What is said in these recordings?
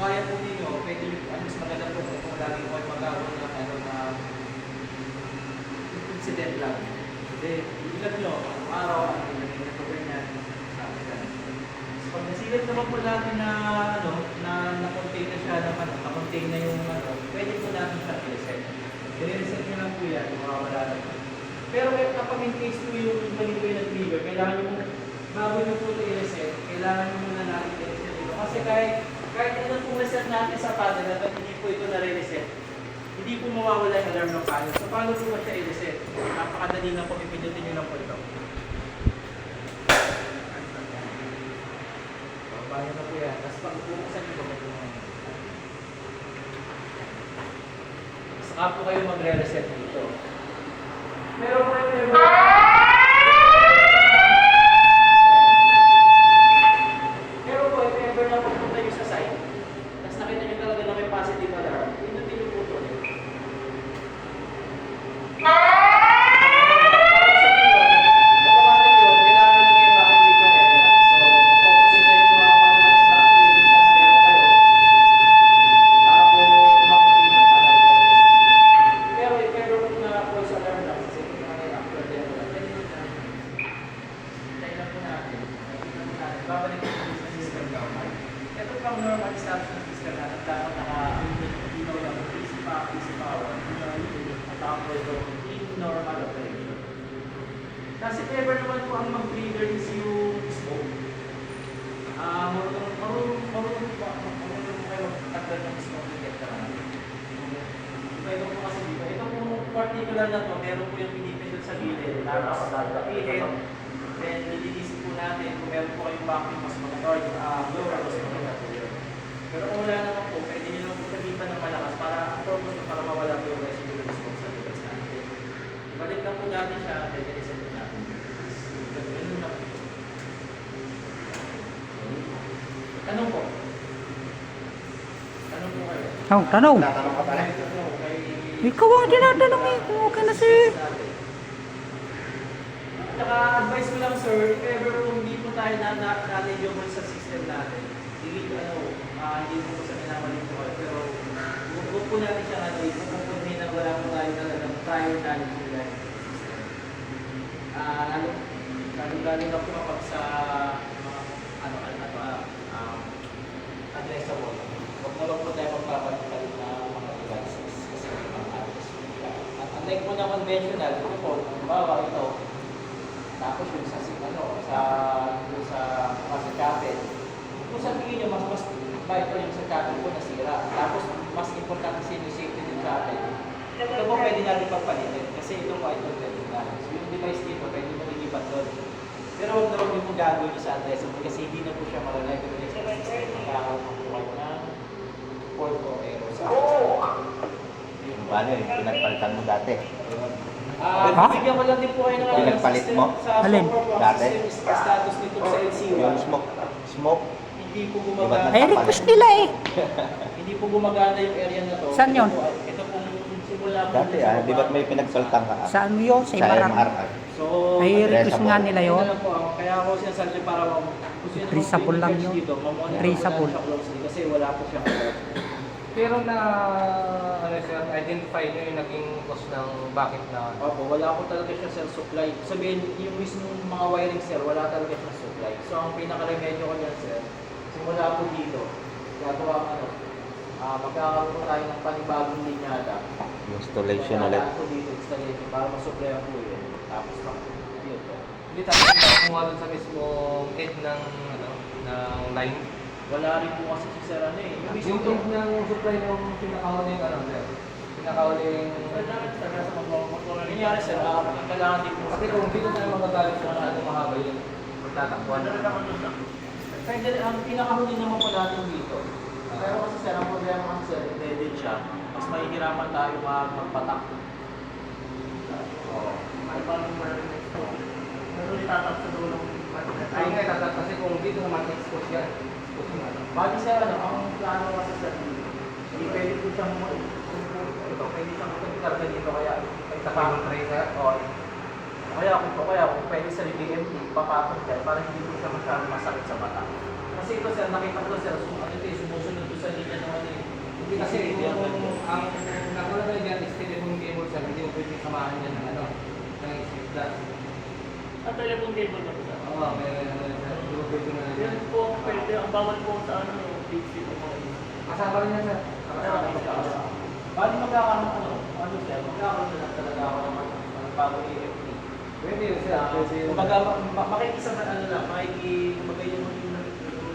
kaya po ninyo, pwede nyo, mas maganda po kung lagi po ay magkaroon ng incident lang. Hindi, ilan nyo, araw, ganyan, sabi ka. Pag nasilat naman po natin na, na-contain na siya naman, na-contain na yung, pwede po natin siya i-reset. I-reset nyo lang po yan, mawawala na po. Pero kapag in case po yung mali po yung nag-trigger, kailangan nyo, bago nyo po ito i-reset, kailangan nyo muna natin i-reset ito. Kasi kahit ano pong reset natin sa panel at hindi po ito nare-reset, hindi po mawawala yung alarm ng panel. So paano po ba siya i-reset? Napakadali na po, ipindutin nyo lang po ito. Paano na po yan? Tapos pag bubuksan nyo po ito. Saka po kayo magre-reset dito. Pero po ito ever na pupunta nyo sa site, tapos nakita nyo talaga na may positive alarm, pinutin nyo po ito. Kasi ever naman po ang mag-trigger is yung smoke. Marunong po kayo magtagdag ng smoke detector. Ito po kasi dito. Ito po particular na to, meron po yung pinipindot sa gilid. Tapos sasabihin, then nililisip po natin kung meron po kayong vacuum mas maganda or blower mas maganda po yun. Pero kung wala naman po, pwede nyo lang po sabihin ng malakas para ang purpose para mawala po yung residual smoke sa device natin. Balik lang po natin siya, then reset po natin. Tanong po. Tanong po kayo. Tanong. Tatanong ka pala. Ikaw ang tinatanong eh. Kung okay na sir. Tsaka advice ko lang sir, if ever kung hindi po tayo na-eligible sa system natin, hindi po sa minamaling po kayo, pero huwag po natin siya ipupuntin na wala po tayo talagang prior knowledge nila yung system. Lalo na po kapag sa addressable. Huwag na lang po tayo magpapalit na mga devices kasi ang address po nila. At unlike po na conventional, ito po, bawa ito, tapos yung sa chapel, kung sa tingin nyo, mas ito yung sa chapel po nasira. Tapos, mas importante sa yung safety ng chapel. Ito po pwede natin pagpalitin kasi ito po ay total na. So yung device dito, pwede mo nag-ibat doon. Pero huwag na huwag yung gagawin nyo sa addressable kasi hindi na po siya malalagay. Magkakaroon po kayo ng port o error sa Paano yun? Pinagpalitan mo dati. Bigyan ko lang din po kayo ng Pinagpalit mo? Alin? Dati? Status nito sa LCU. Yung smoke. Hindi po gumagana. Ay, request nila eh. Hindi po gumagana yung area na to. Saan yun? Ito pong simula po. Dati di ba't may pinagpalitan ka? Saan mo yun? Sa Sa Ibarang. MRR. So, Ay, request nga nila yun. Kaya ako sinasabi para Traceable lang yun. Traceable. Kasi wala po siyang Pero identify nyo yung naging cause ng bakit na... Opo, wala po talaga siya sa supply. Sabihin, yung mismo mga wiring sir, wala talaga siya supply. So, ang pinaka-remedyo ko yan sir, simula po dito, gagawa magkakaroon po tayo ng panibagong linyada. Installation ulit. Po dito, installation, para masupply po yun. Tapos, dito. Hindi tayo kumuha dun sa mismong head ng line. Wala rin po kasi si sir Yung tube ng supply ng pinakahuling pinakahuling... Nangyari sir, ang kailangan din po. Kasi kung dito tayo magagalit sa mahaba yun, magtatakbuhan. Pwede, ang pinakahuli naman po natin dito. Pero kasi sir, ang problema kasi sir, embedded siya. Mas mahihirapan tayo magpatak. Ano pa yung next po? Meron itatak sa dulo. Ay nga, itatak kasi kung dito naman expose yan. Bali sir, ang plano kasi sir, hindi pwede po siyang pwede siyang karga dito kaya Tapos yung tracer. Kaya kung pwede sa DMT, papatong dyan para hindi po siya masyadong masakit sa mata. Kasi ito sir, nakita ko sir, ito yung sumusunod ko sa linya Kasi kung ang nakalagay dyan is telephone cable sir, hindi mo pwede samahan yan ng ano, ng split glass. At telephone cable na po sa. Oo, may hindi mo pwede na Yan po, pwede. Ang bawal po sa ano, PC po mga yun. Kasama rin yan sir. Kasama rin siya. Bali magkakaroon ano siya, magkakaroon na lang talaga ako ng bagong AFP. Pwede yun sir. Pwede yun. Kumbaga, makikisa na ano lang, kumbaga yung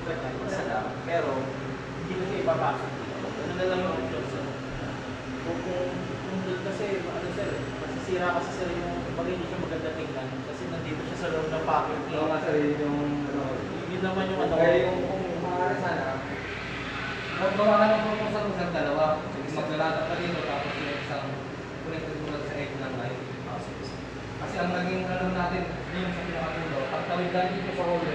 ganyan, isa lang. Pero, hindi na siya ipapasok dito. Ano na lang yung option sir. Kung doon kasi, ano sir, masisira kasi sir yung, kumbaga hindi siya maganda tingnan. Kasi nandito siya sa loob ng packet. Oo nga sir, yun yung ano. Yun naman yung ano. Kaya yung kung maaari sana, magawa ka ng proposal mo sa dalawa. Maglalatag ka dito tapos yung isang connected mo lang sa edge ng line. Kasi ang naging ano natin, yung sa pinakatulo, pag tawid lang dito sa hole,